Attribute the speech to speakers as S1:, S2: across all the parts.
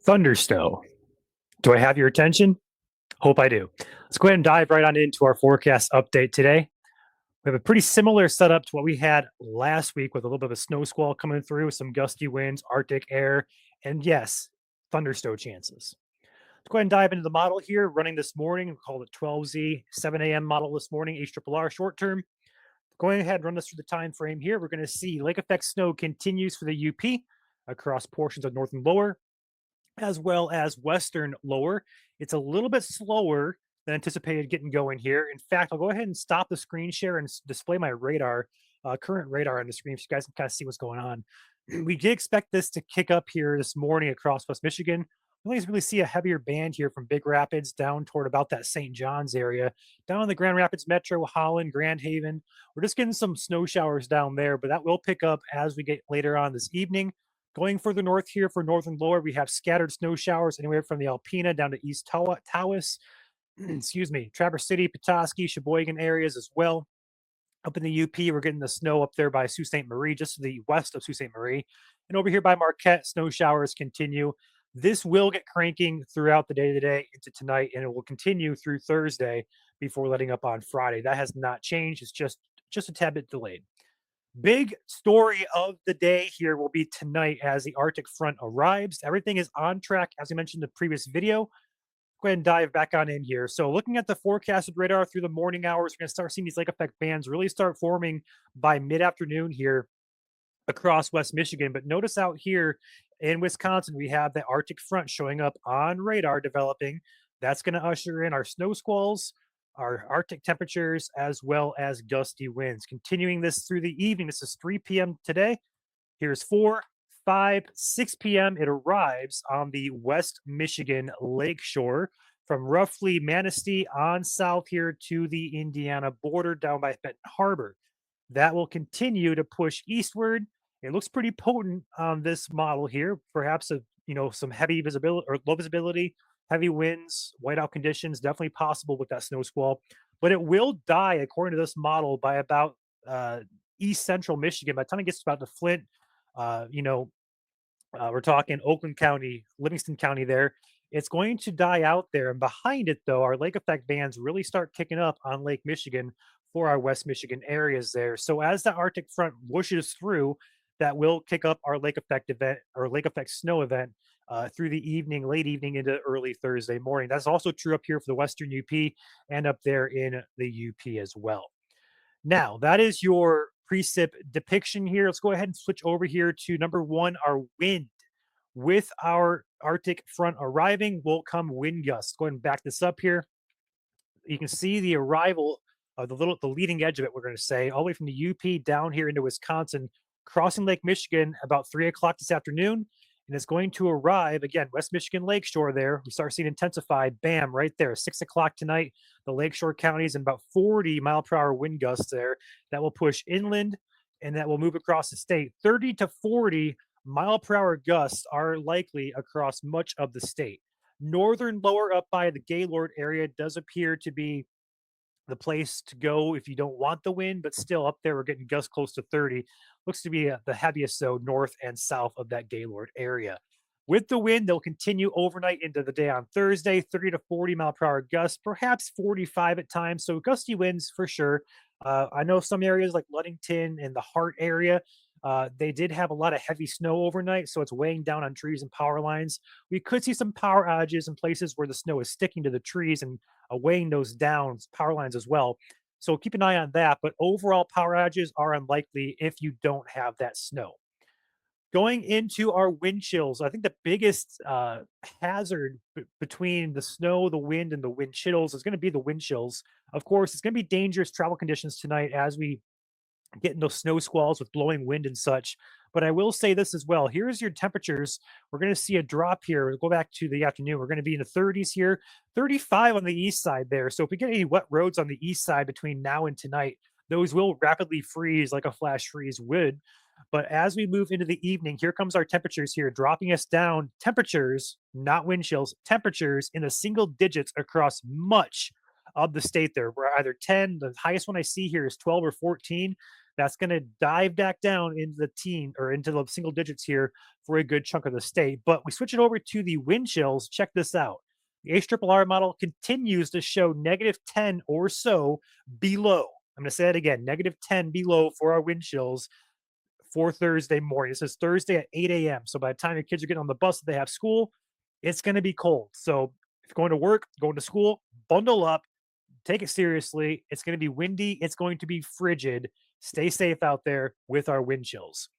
S1: Thundersnow. Do I have your attention? Hope I do. Let's go ahead and dive right on into our forecast update today. We have a pretty similar setup to what we had last week with a little bit of a snow squall coming through, some gusty winds, Arctic air, and yes, thundersnow chances. Let's go ahead and dive into the model here running this morning. We called it 12Z, 7 a.m. model this morning, HRRR short term. Going ahead and run this through the time frame here, we're going to see lake effect snow continues for the UP across portions of north and lower, as well as western lower. It's a little bit slower than anticipated getting going here. In fact, I'll go ahead and stop the screen share and display my radar, current radar on the screen so you guys can kind of see what's going on. We did expect this to kick up here this morning across West Michigan. We only really see a heavier band here from Big Rapids down toward about that St. John's area, down in the Grand Rapids Metro, Holland, Grand Haven. We're just getting some snow showers down there, but that will pick up as we get later on this evening. Going further north here for northern lower, we have scattered snow showers anywhere from the Alpena down to East Tawas, excuse me, Traverse City, Petoskey, Sheboygan areas as well. Up in the UP, we're getting the snow up there by Sault Ste. Marie, just to the west of Sault Ste. Marie. And over here by Marquette, snow showers continue. This will get cranking throughout the day today into tonight, and it will continue through Thursday before letting up on Friday. That has not changed. It's just a tad bit delayed. Big story of the day here will be tonight as the Arctic front arrives. Everything is on track, as I mentioned in the previous video. Go ahead and dive back on in here. So looking at the forecasted radar through the morning hours, we're going to start seeing these lake effect bands really start forming by mid-afternoon here across West Michigan. But notice out here in Wisconsin, we have the Arctic front showing up on radar developing. That's going to usher in our snow squalls, our Arctic temperatures, as well as gusty winds. Continuing this through the evening, this is 3 p.m. today. Here's 4, 5, 6 p.m. It arrives on the West Michigan lakeshore from roughly Manistee on south here to the Indiana border down by Benton Harbor. That will continue to push eastward. It looks pretty potent on this model here. Perhaps some heavy visibility or low visibility, heavy winds, whiteout conditions, definitely possible with that snow squall. But it will die, according to this model, by about east central Michigan. By the time it gets about to Flint, we're talking Oakland County, Livingston County there. It's going to die out there. And behind it, though, our lake effect bands really start kicking up on Lake Michigan for our West Michigan areas there. So as the Arctic front whooshes through, that will kick up our lake effect event or lake effect snow event through the evening, late evening into early Thursday morning. That's also true up here for the Western UP and up there in the UP as well. Now, that is your precip depiction here. Let's go ahead and switch over here to number one, our wind. With our Arctic front arriving will come wind gusts. Go ahead and back this up here. You can see the arrival of the leading edge of it, we're going to say, all the way from the UP down here into Wisconsin, crossing Lake Michigan about 3 o'clock this afternoon. And it's going to arrive again, West Michigan Lakeshore there. We start seeing intensified, bam, right there, 6 o'clock tonight. The Lakeshore counties and about 40-mile-per-hour wind gusts there that will push inland and that will move across the state. 30 to 40-mile-per-hour gusts are likely across much of the state. Northern lower up by the Gaylord area does appear to be the place to go if you don't want the wind, but still up there, we're getting gusts close to 30. Looks to be the heaviest, though, north and south of that Gaylord area. With the wind, they'll continue overnight into the day on Thursday, 30 to 40-mile-per-hour gusts, perhaps 45 at times. So gusty winds for sure. I know some areas like Ludington and the Hart area, they did have a lot of heavy snow overnight, so it's weighing down on trees and power lines. We could see some power outages in places where the snow is sticking to the trees and weighing those down, power lines as well. So keep an eye on that. But overall, power outages are unlikely if you don't have that snow. Going into our wind chills, I think the biggest hazard between the snow, the wind, and the wind chills is going to be the wind chills. Of course, it's going to be dangerous travel conditions tonight as we getting those snow squalls with blowing wind and such. But I will say this as well. Here's your temperatures. We're going to see a drop here. We'll go back to the afternoon. We're going to be in the 30s here, 35 on the east side there. So if we get any wet roads on the east side between now and tonight, those will rapidly freeze like a flash freeze would. But as we move into the evening, here comes our temperatures here, dropping us down. Temperatures, not wind chills, temperatures in the single digits across much of the state there. We're either 10, the highest one I see here is 12 or 14. That's going to dive back down into the teen or into the single digits here for a good chunk of the state. But we switch it over to the wind chills. Check this out. The HRRR model continues to show negative 10 or so below. I'm going to say it again, negative 10 below for our wind chills for Thursday morning. This is Thursday at 8 a.m. So by the time your kids are getting on the bus, they have school, it's going to be cold. So if you're going to work, going to school, bundle up, take it seriously. It's going to be windy. It's going to be frigid. Stay safe out there with our wind chills.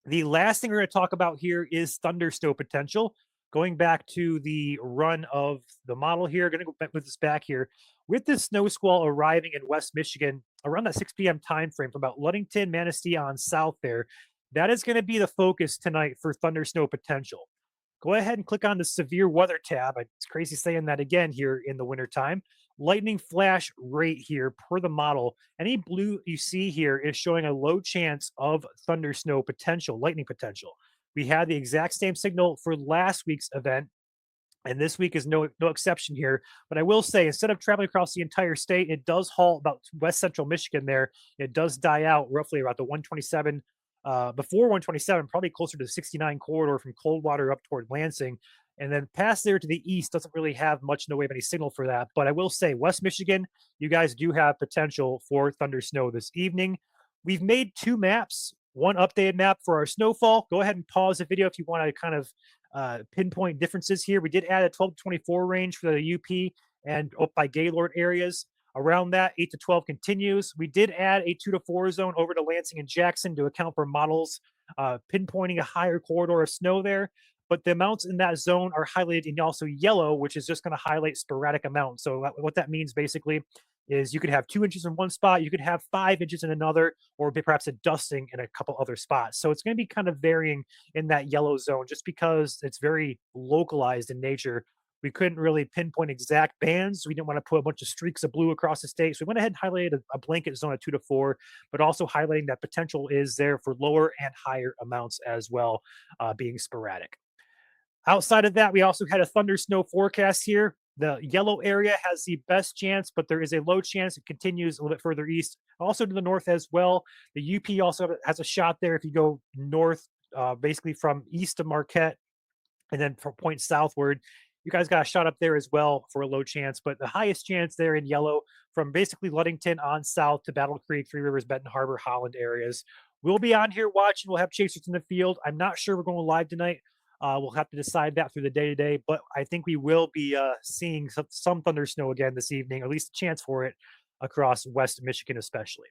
S1: The last thing we're going to talk about here is thundersnow potential. Going back to the run of the model here, going to go back with this back here. With this snow squall arriving in West Michigan around that 6 p.m. time frame from about Ludington, Manistee on south there, that is going to be the focus tonight for thundersnow potential. Go ahead and click on the severe weather tab. It's crazy saying that again here in the wintertime. Lightning flash rate here per the model. Any blue you see here is showing a low chance of thunder snow potential, lightning potential. We had the exact same signal for last week's event, and this week is no exception here. But I will say, instead of traveling across the entire state, it does halt about west central Michigan there. It does die out roughly about the 127, before 127, probably closer to the 69 corridor from Coldwater up toward Lansing. And then past there to the east doesn't really have much in the way of any signal for that. But I will say, West Michigan, you guys do have potential for thunder snow this evening. We've made two maps, one updated map for our snowfall. Go ahead and pause the video if you want to kind of pinpoint differences here. We did add a 12 to 24 range for the UP and up by Gaylord areas. Around that, 8 to 12 continues. We did add a 2 to 4 zone over to Lansing and Jackson to account for models pinpointing a higher corridor of snow there. But the amounts in that zone are highlighted in also yellow, which is just going to highlight sporadic amounts. So what that means basically is you could have 2 inches in one spot, you could have 5 inches in another, or perhaps a dusting in a couple other spots. So it's going to be kind of varying in that yellow zone just because it's very localized in nature. We couldn't really pinpoint exact bands. We didn't want to put a bunch of streaks of blue across the state. So we went ahead and highlighted a blanket zone of 2 to 4, but also highlighting that potential is there for lower and higher amounts as well, being sporadic. Outside of that, we also had a thunder snow forecast here. The yellow area has the best chance, but there is a low chance it continues a little bit further east, also to the north as well. The UP also has a shot there if you go north, basically from east of Marquette and then point southward. You guys got a shot up there as well for a low chance, but the highest chance there in yellow from basically Ludington on south to Battle Creek, Three Rivers, Benton Harbor, Holland areas. We'll be on here watching. We'll have chasers in the field. I'm not sure we're going live tonight. We'll have to decide that through the day to day, but I think we will be seeing some thunder snow again this evening, at least a chance for it across West Michigan, especially.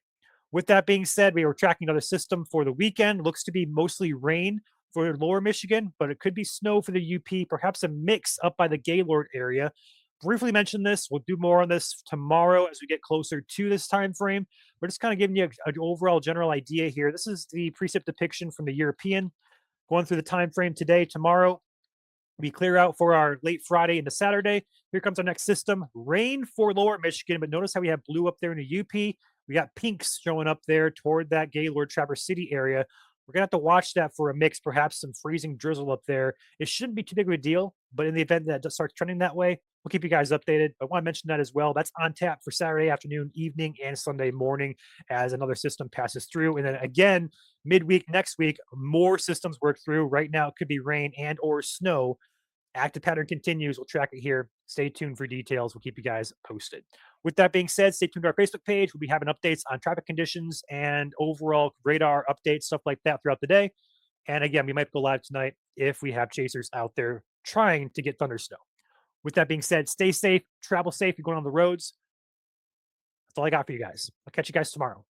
S1: With that being said, we are tracking another system for the weekend. Looks to be mostly rain for lower Michigan, but it could be snow for the UP, perhaps a mix up by the Gaylord area. Briefly mentioned this. We'll do more on this tomorrow as we get closer to this time frame. We're just kind of giving you an overall general idea here. This is the precip depiction from the European. Going through the time frame today, tomorrow, we clear out for our late Friday into Saturday. Here comes our next system. Rain for lower Michigan, but notice how we have blue up there in the UP. We got pinks showing up there toward that Gaylord Traverse City area. We're gonna have to watch that for a mix, perhaps some freezing drizzle up there. It shouldn't be too big of a deal, but in the event that it starts trending that way, we'll keep you guys updated. I want to mention that as well. That's on tap for Saturday afternoon, evening, and Sunday morning as another system passes through. And then again, midweek next week, more systems work through. Right now, it could be rain and or snow. Active pattern continues. We'll track it here. Stay tuned for details. We'll keep you guys posted. With that being said, stay tuned to our Facebook page. We'll be having updates on traffic conditions and overall radar updates, stuff like that throughout the day. And again, we might go live tonight if we have chasers out there trying to get thunder snow. With that being said, stay safe, travel safe. You're going on the roads. That's all I got for you guys. I'll catch you guys tomorrow.